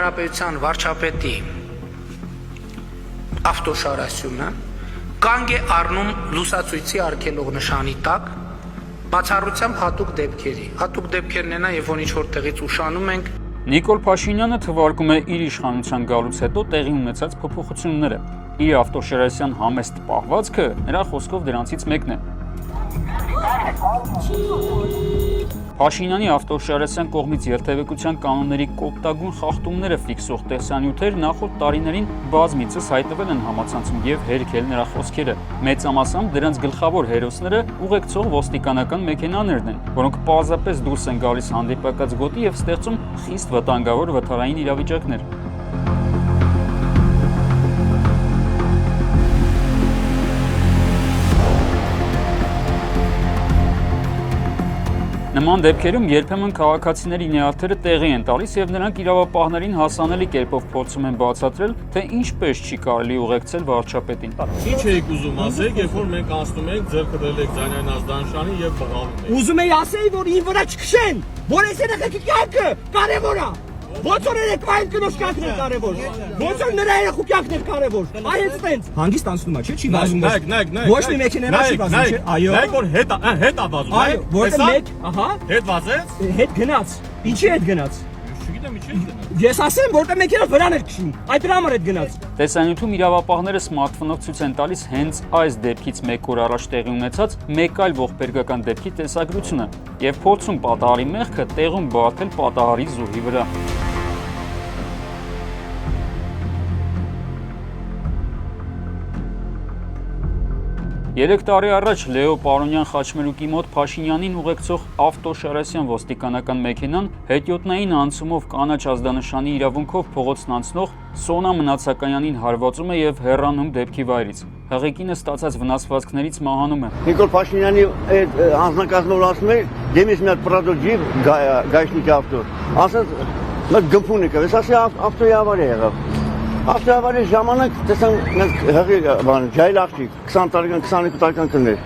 Հանրապետության վարչապետի ավտոշարասյունը կանգ է առնում լուսացույցի արգելող նշանի տակ բացառությամբ հատուկ դեպքերն են, երբ որ ինչ-որ տեղից ուշանում ենք։ Նիկոլ Փաշինյանը թվարկում է իր իշխանության գալուց հետո տեղի ունեցած փոփոխությունները։ Իր ավտոշարասյան համեստ պահվածքը նրա խոսքով դրանցից մեկն է։ Փաշինյանի ավտոշարասյան կողմից երթևեկության կանոնների կոպտագույն խախտումները ֆիքսող տեսանյութեր նախորդ տարիներին բազմիցս հայտնվել են համացանցում եւ հերքել նրա խոսքերը։ Մեծամասամբ դրանց գլխավոր հերոսները ուղեկցող ոստիկանական մեքենաներն են, որոնք պարզապես դուրս են գալիս հանդիպակաց գոտի եւ ստեղծում խիստ վտանգավոր վթարային իրավիճակներ։ Նման դեպքերում երբեմն քաղաքացիների նյարդերը տեղի են տալիս եւ նրանք իրավապահներին հասանելի կերպով փորձում են բացատրել, թե ինչպես չի կարելի ուղեկցել վարչապետին։ Ինչ եք ուզում ասեք, երբ որ մենք անցնում ենք, ձեռքը դրել եք Ձայնային ազդանշանի եւ բղավում եք։ Ուզում եի ասեի, որ ին վրա չքշեն, որ այս երեխեքի կյանքը կարևոր է։ Ոնց որ երեկվային կնոջ կյանքն է կարևոր։ Ոնց որ նրա երեխու կյանքն է կարևոր։ Այ հենց տենց։ Հանգիստ անցնում է, չէ՞, չի վազում։ Ոչ մի մեքենա չի վազում, չէ՞։ Այո։ Նայեք որ հետ է վազում։ Այո, որտեղ մեկ, ահա, հետ վազեց։ հետ գնաց։ Ինչի հետ գնաց։ Չգիտեմ ինչի հետ գնաց։ Ես ասեմ, որտեղ մեքենա վրան էր քշում։ Այդ դրա համար հետ գնաց։ Տեսանյութում իրավապահները սմարթֆոնով ցույց են տալիս հենց այս դեպքից մեկ օր առաջ տեղի ունեցած մեկ այլ ողբերգական դեպքի տեսագրությունը եւ փորձում պատահարի մեղքը տեղում բարթել պատահարի զոհի վրա։ 3 տարի առաջ Լեո Պարոնյան Խաչմերուկի մոտ Փաշինյանին ուղեկցող ավտոշարասյան ոստիկանական մեքենան հետիոտնային անցումով կանաչ ազդանշանի իրավունքով փողոցն անցնող Սոնա Մնացականյանին հարվածում է եւ հեռանում դեպքի վայրից։ Հղեկինը ստացած վնասվածքներից մահանում է։ Նիկոլ Փաշինյանի այդ անձնակազմով ասում է, դեմից մի հատ Prado Jeep գայշնիկ ավտո։ Ասած մեկ գմփուն եկավ, ես ասի ավտոյի ավարի եղավ։ Ավտոյի ժամանակ տեսան մենք հղի բան ջայլ աղջիկ 20 տարեկան 22 տարեկան կներ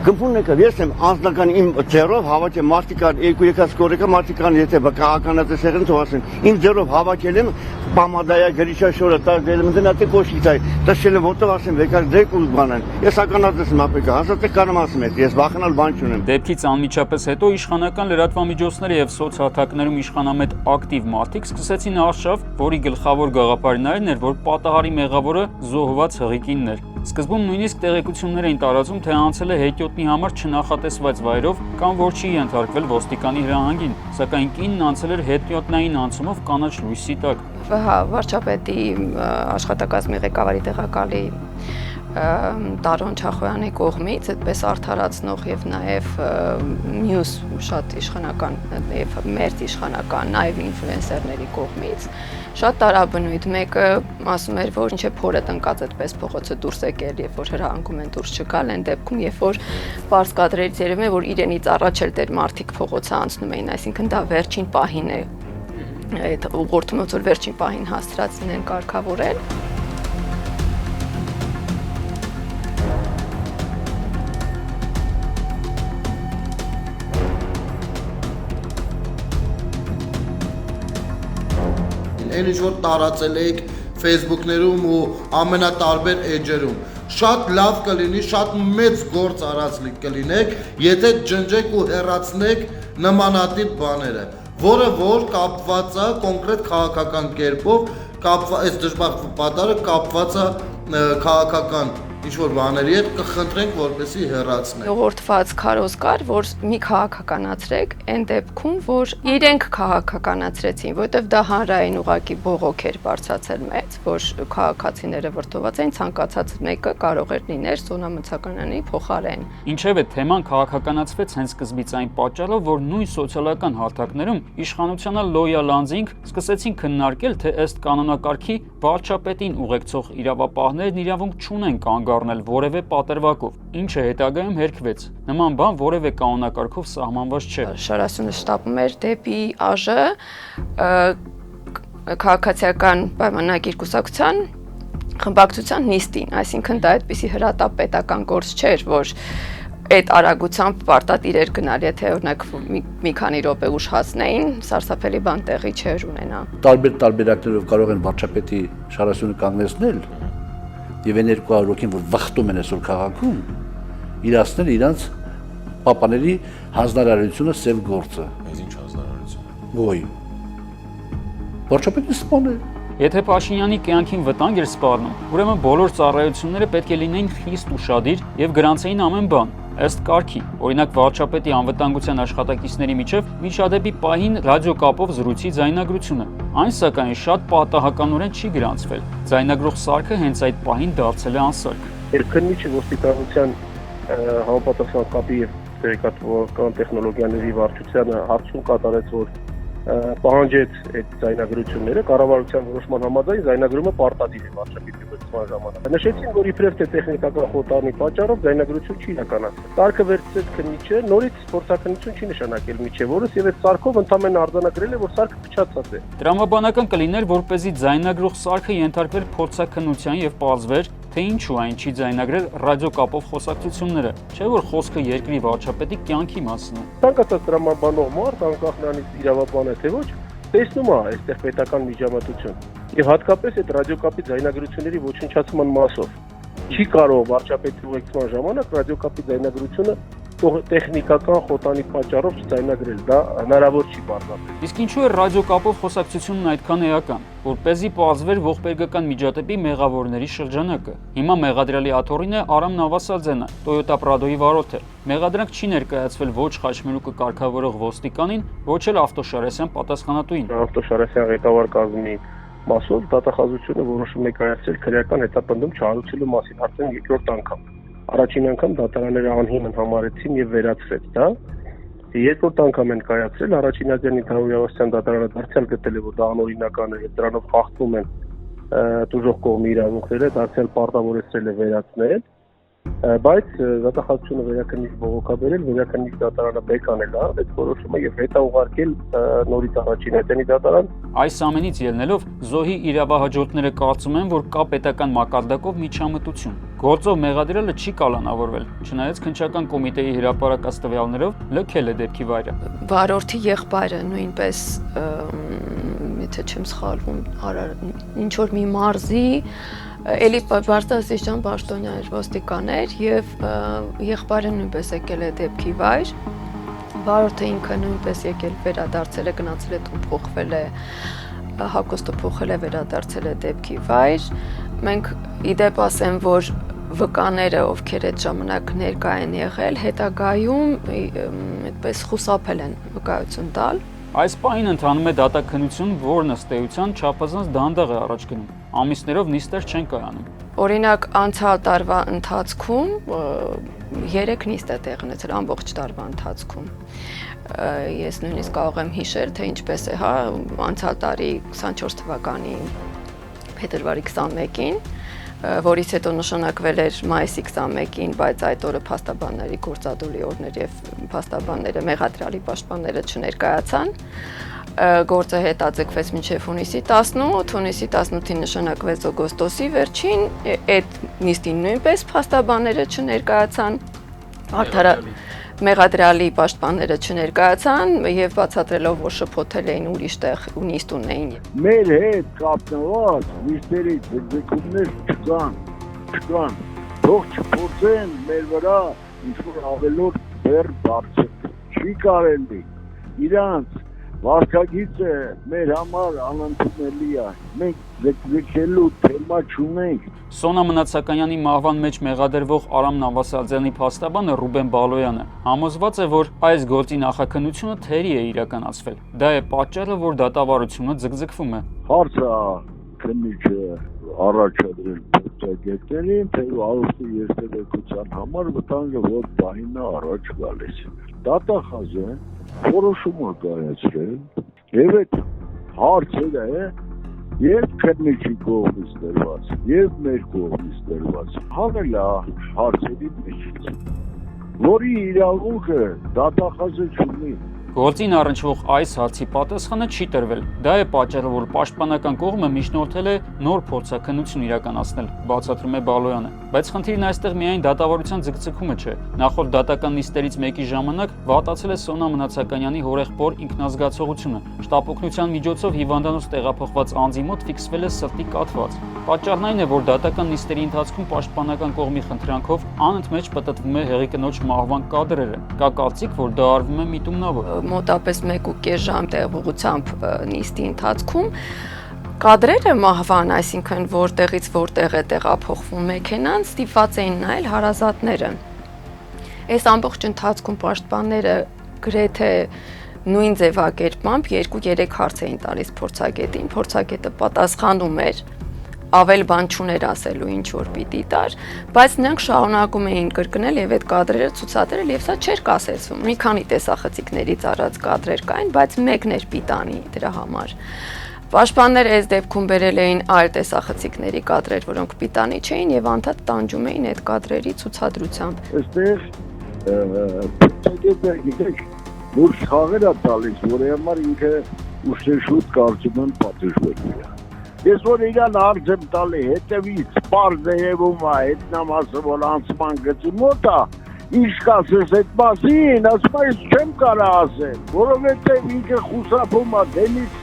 գմփուն եկավ ես եմ անձնական իմ ձեռով հավաքել մարտիկան 2 եկած կորեկա մարտիկան եթե բականացած եղեն թող ասեն իմ ձեռով հավաքել եմ պամադայա գրիշա շորը տալ մտնատի կոշիկայ տաշել եմ որտեղ ասեմ եկած դեք ու բանան ես ականացած եմ ապեկա ասած է կանեմ ասում եմ ես վախենալ բան չունեմ դեպքից անմիջապես հետո իշխանական լրատվամիջոցները եւ սոցհաթակներում իշխանամետ ակտիվ մարդիկ սկսեցին արշավ, որի գլխավոր գաղափարներն էր, որ պատահարի մեղավորը զոհված հղիկինն էր։ Սկզբում նույնիսկ տեղեկություններ էին տարածում, թե անցել է հետիոտնի համար չնախատեսված վայրով կամ որ չի ենթարկվել ոստիկանի հրահանգին, սակայն կինն անցել էր հետիոտնային անցումով կանաչ լույսի տակ։ Վարչապետի աշխատակազմի ղեկավարի տեղակալի Տարոն Չախոյանի կողմից այդպես արդարացնող եւ նաեւ մյուս շատ իշխանական եւ մերձ իշխանական նաեւ ինֆլուենսերների կողմից շատ տարաբնույթ մեկը ասում էր որ ինչ է փորը տնկած այդպես փողոցը դուրս եկել եւ որ հրահանգում են դուրս չգալ այն դեպքում երբ որ բարձ կադրերից երևում է որ իրենից առաջ էլ դեր մարդիկ փողոցը անցնում էին այսինքն դա վերջին պահին է այդ ուղղորդումից որ վերջին պահին հասցրածին են կարգավորել Այն ինչ որ տարածել եք Facebook-ներում ու ամենատարբեր էջերում շատ լավ կլինի, շատ մեծ գործ արած կլինեք, եթե ջնջեք ու հեռացնեք նմանատիպ բաները, որը որ կապված է կոնկրետ քաղաքական կերպով, այս դժբախտ պատարը կապված է քաղաքական ինչ-որ բաների հետ կխնդրենք, որպեսզի հեռացնենք։ Ուղղորդված քարոզ կար, որ մի քաղաքականացրեք, այն դեպքում, որ իրենք քաղաքականացրեցին, որտեվ դա հանրային ուղակի բողոք էր բարձրացել մեծ, որ քաղաքացիները վրդոված էին, ցանկացած մեկը կարող էր լինել Սոնա Մնացականյանի փոխարեն։ Ինչևէ, թեման քաղաքականացվեց հենց սկզբից այն պատճառով, որ նույն սոցիալական հարթակներում իշխանությանը լոյալ անձինք սկսեցին քննարկել, թե ըստ կանոնակարգի վարչապետին ուղեկցող իրավապահներն իրավունք չունեն կանգառնել որևէ պատրվակով, ինչը հետագայում հերքվեց։ Նման բան որևէ կանոնակարգով սահմանված չէ։ Շարասյունը շտապում էր դեպի ԱԺ քաղաքացիական պայմանագիր կուսակցության խմբակցության նիստին, այսինքն դա այդպիսի հրատապետական գործ չէր, որ այդ արագությամբ պարտադիր էր գնալ, եթե օրինակ մի քանի րոպե ուշ հասնեին, սարսափելի բան տեղի չէր ունենա։ Տարբեր տարբերակներով կարող են վարչապետի շարասյունը կանգնեցնել եւ այն 200 հոգին, որ վախտում են այսօր քաղաքում, իրացնել իրանց պապաների հանձնարարությունը սև գործը։ Այս ինչ հանձնարարություն։ Ոյ։ Վարչապետը սպանել։ Եթե Փաշինյանի կյանքին վտանգ էր սպառնում, ուրեմն բոլոր ծառայությունները պետք է լինեին խիստ ուշադիր եւ գրանցեին ամեն բան, ըստ կարգի։ Օրինակ վարչապետի անվտանգության աշխատակիցների միջև միջադեպի պահին ռադիոկապով զրույցի ձայնագրությունը։ Այն սակայն շատ պատահականորեն չի գրանցվել։ Ձայնագրող սարքը հենց այդ պահին դարձել է անսարք։ Երկնիչը ոստիկանության համապատասխան կապի եւ տեղեկատվական տեխնոլոգիաների վարչությանը հարցում կատարեց, որ պահանջեց այդ ձայնագրությունները, կառավարության որոշման համաձայն ձայնագրումը պարտադիր է վարչապետի վերցման ժամանակ։ Նշեցին, որ իբրև թե տեխնիկական խոտանի պատճառով ձայնագրություն չի իրականացվել։ Սարքը վերցրեց քննիչը, նորից փորձաքննություն չի նշանակել միջև օրս եւ այդ սարքով ընդամենը արձանագրել է, որ սարքը փչացած է։ Տրամաբանական կլիներ, որպեսզի ձայնագրող սարքը ենթարկվեր փորձաքննության եւ պարզվեր, թե ինչու այն չի ձայնագրել ռադիոկապով խոսակցությունները, չէ՞ որ խոսքը երկրի վարչապետի կյանքի մասին է։ Ցանկացած տրամաբանող մարդ, անկախ նրանից իրավաբան է թե ոչ, տեսնում է այստեղ պետական միջամտություն եւ հատկապես այդ ռադիոկապի ձայնագրությունների ոչնչացման մասով։ Չի կարող վարչապետի ուղեկցման ժամանակ ռադիոկապի ձայնագրությունը տեխնիկական խոտանի պատճառով չձայնագրել, դա հնարավոր չի բարձրացնել։ Իսկ ինչու է ռադիոկապով խոսակցությունն այդքան էական, որպեսզի պարզվեր ողբերգական միջադեպի մեղավորների շրջանակը։ Հիմա մեղադրյալի աթոռին է Արամ Նավասալձյանը, Toyota Prado-ի վարորդը։ Մեղադրանք չի ներկայացվել ոչ Խաչմերուկը կարգավորող ոստիկանին, ոչ էլ Ավտոշարասյան պատասխանատուին։ Ավտոշարասյան ղեկավար կազմի մասով դատախազությունը որոշում է կայացրել քրեական հետապնդում չհարուցելու մասին արդեն երկրորդ անգամ։ Առաջին անգամ դատարանները անհիմն համարեցին եւ վերացրեց դա։ Երկրորդ անգամ են կայացրել, առաջինազյանի Թավուտյան դատարանը դարձյալ գտել է, որ դա անօրինական է եւ դրանով խախտվում են դժոխք կողմի իրավունքները, դարձյալ պարտավորեցրել է վերացնել, բայց դատախազությունը վերաքննիչ բողոքաբերել, վերաքննիչ դատարանը բեկանել է այդ որոշումը եւ հետա ուղարկել նորից առաջինազյանի դատարան։ Այս ամենից ելնելով զոհի իրավահաջորդները կարծում են, որ կա պետական մակարդակով միջամտություն։ Գործով մեղադրյալը չի կալանավորվել, չնայած քննչական կոմիտեի հրապարակած տվյալներով լքել է դեպքի վայրը։ Վարորդի եղբայրը նույնպես, եթե չեմ սխալվում, ինչ որ մի մարզի Էլի Բարտազիջան Պաշտոնյա էր ոստիկան էր եւ եղբայրը նույնպես եկել է դեպքի վայր։ Վարորդը ինքը նույնպես եկել վերադարձել է, գնացել է տուն, փոխվել է, հագուստը փոխել է, վերադարձել է դեպքի վայր։ Մենք իդեպ ասեմ, որ վկաները, ովքեր այդ ժամանակ ներկա են եղել, հետագայում այդպես խուսափել են վկայություն տալ։ Այս պահին ընթանում է դատաքննություն, որն ըստ էության չափազանց դանդաղ է առաջ գնում։ Ամիսներով նիստեր չեն կայանում։ Օրինակ անցյալ տարվա ընթացքում 3 նիստ է տեղի ունեցել ամբողջ տարվա ընթացքում։ Ես նույնիսկ կարող եմ հիշել, թե ինչպես է, հա, անցյալ տարի 24 թվականի փետրվարի 21-ին, որից հետո նշանակվել էր մայիսի 21-ին, բայց այդ օրը փաստաբանների գործադուլի օրներ եւ փաստաբանները մեղադրյալի պաշտպանները չներկայացան։ Գործը հետաձգվեց մինչև հունիսի 18, հունիսի 18-ին նշանակվեց օգոստոսի վերջին, այդ նիստին նույնպես փաստաբանները չներկայացան, մեղադրյալի պաշտպանները չներկայացան եւ բացատրելով, որ շփոթել էին ուրիշ տեղ ու նիստ ունեին։ Մեր հետ կապնված նիստերի ձգձգումներ չկան, թող չփորձեն մեր վրա ինչ-որ ավելորդ բեռ բարձր, չի կարելի, իրանց վարկագիծը մեր համար անընդունելի է, մենք ձգձգելու թեմա չունենք։ Սոնա Մնացականյանի մահվան մեջ մեղադրվող Արամ Նավասալձյանի փաստաբանը Ռուբեն Բալոյանը համոզված է, որ այս գործի նախաքննությունը թերի է իրականացվել։ Դա է պատճառը, որ դատավարությունը ձգձգվում է։ Հարցը քննիչը առաջադրել փորձագետներին, թե արուստի երթևեկության համար վտանգը որ բանին է առաջ գալիս։ Դատախազը որոշումը կայացրել եւ այդ հարցերը եւ քննիչի կողմից դրված եւ մեր կողմից դրված հավելա հարցերի մեջից, որի իրավունքը դատախազը չունի, Գործին առնչվող այս հարցի պատասխանը չի տրվել։ Դա է պատճառը, որ պաշտպանական կողմը միջնորդել է նոր փորձաքննություն իրականացնել, բացատրում է Բալոյանը։ Բայց խնդիրն այստեղ միայն դատավարության ձգձգումը չէ։ Նախորդ դատական նիստերից մեկի ժամանակ վատացել է Սոնա Մնացականյանի հորեղբոր ինքնազգացողությունը։ Շտապօգնության միջոցով հիվանդանոց տեղափոխված անձի մոտ ֆիքսվել է սրտի կաթված։ Պատճառն այն է, որ դատական նիստերի ընթացքում պաշտպանական կողմի խնդրանքով անընդմեջ պտտվում է հեղի կնոջ մահվան կադրերը։ Կա կարծիք, որ դա արվում է միտումնավոր։ Մոտապես 1.5 ժամ տեղողությամբ նիստի ընթացքում կադրերը մահվան, այսինքն որտեղից որտեղ է տեղափոխվում մեքենան, ստիպված էին նայել հարազատները։ Այս ամբողջ ընթացքում պաշտպանները գրեթե նույն ձևակերպմամբ 2-3 հարց էին տալիս փորձագետին, փորձագետը պատասխանում էր, ավել բան չուներ ասելու ինչ որ պիտի տար, բայց նրանք շարունակում էին կրկնել եւ այդ կադրերը ցուցադրել եւ սա չէր կասեցվում։ Մի քանի տեսախցիկներից առած կադրեր կային, բայց մեկն էր պիտանի դրա համար։ Պաշտպանները այս դեպքում բերել էին այլ տեսախցիկների կադրեր, որոնք պիտանի չէին եւ անդադ տանջում էին այդ կադրերի ցուցադրությամբ։ Այստեղ փոքրիկ գիտեք, որ խաղեր է տալիս, որի համար ինքը ուշեշուտ կարծում եմ պատժվելու է։ Ես որ իրան հարց եմ տալի, հետևից պարզ է եվում է, հետնամասը, որ անցման գծի մոտ է, ինչ կասես այդ մասին, ասում է, ես չեմ կարա ասել, որովհետև ինքը խուսափում է դեմից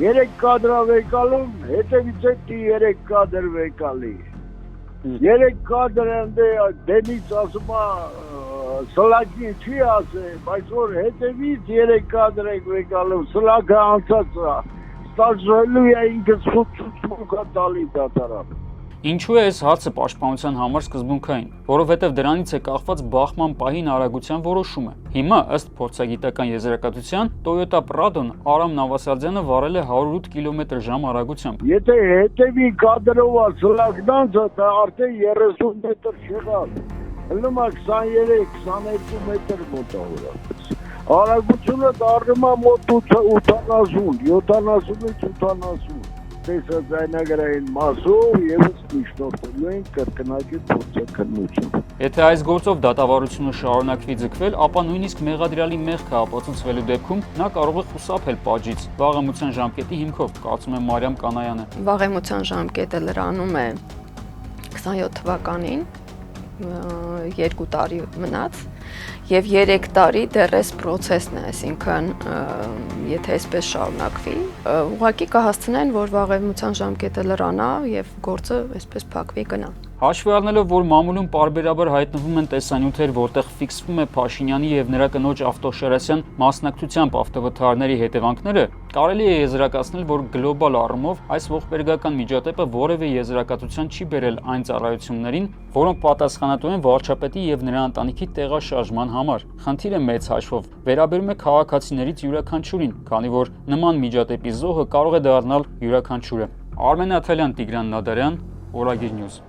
3 կադրա վեկալում, հետևից էդի 3 կադր վեկալի։ 3 կադրը դեմից ասում է, սլակին չի ասել, բայց որ հետևից 3 կադր եք վեկալում, սլակը անցած է։ Ստացվելու է ինքը ցույց տալի դատարան։ Ինչու է այս հարցը պաշտպանության համար սկզբունքային, որովհետև դրանից է կախված բախման պահին արագության որոշումը։ Հիմա ըստ փորձագիտական եզրակացության Toyota Prado-ն Արամ Նավասարդյանը վարել է 108 կմ/ժ արագությամբ։ Եթե հետևի կադրով է սլակնանցը, դա արդեն 30 մետր չեղավ։ Հնում է 23-22 մետր մոտավորապես։ Արագությունը դառնում է մոտ 80, 70-ից 80։ Տեսաձայնագրային մասով եւս միջնորդելու են կրկնակի փորձաքննություն։ Եթե այս գործով դատավարությունը շարունակվի ձգվել, ապա նույնիսկ մեղադրյալի մեղքը ապացուցվելու դեպքում նա կարող է խուսափել պատժից վաղեմության ժամկետի հիմքով, կարծում է Մարիամ Կանայանը։ Վաղեմության ժամկետը լրանում է 27 թվականին, 2 տարի մնաց եւ 3 տարի դեռ էս process-ն է, այսինքն եթե այսպես շարունակվի, ուղղակի կհասցնեն, որ վաղեմության ժամկետը լրանա եւ գործը այսպես փակվի գնա։ Հաշվի առնելով, որ մամուլում պարբերաբար հայտնվում են տեսանյութեր, որտեղ ֆիքսվում է Փաշինյանի եւ նրա կնոջ Ավտոշերասյան մասնակցությամբ ավտովթարների հետևանքները, կարելի է եզրակացնել, որ գլոբալ առումով այս ողբերգական միջադեպը որևէ եզրակացության չի բերել այն ծառայություններին, որոնք պատասխանատու են վարչապետի եւ նրա ընտանիքի տեղաշարժման համար։ Խնդիրը մեծ հաշվով վերաբերում է քաղաքացիներից յուրաքանչյուրին, քանի որ նման միջադեպի զոհը կարող է դառնալ յուրաքանչյուրը։ Արմեն Աթալյան, Տիգրան Նադարյան, Օրագիր Նյուզ։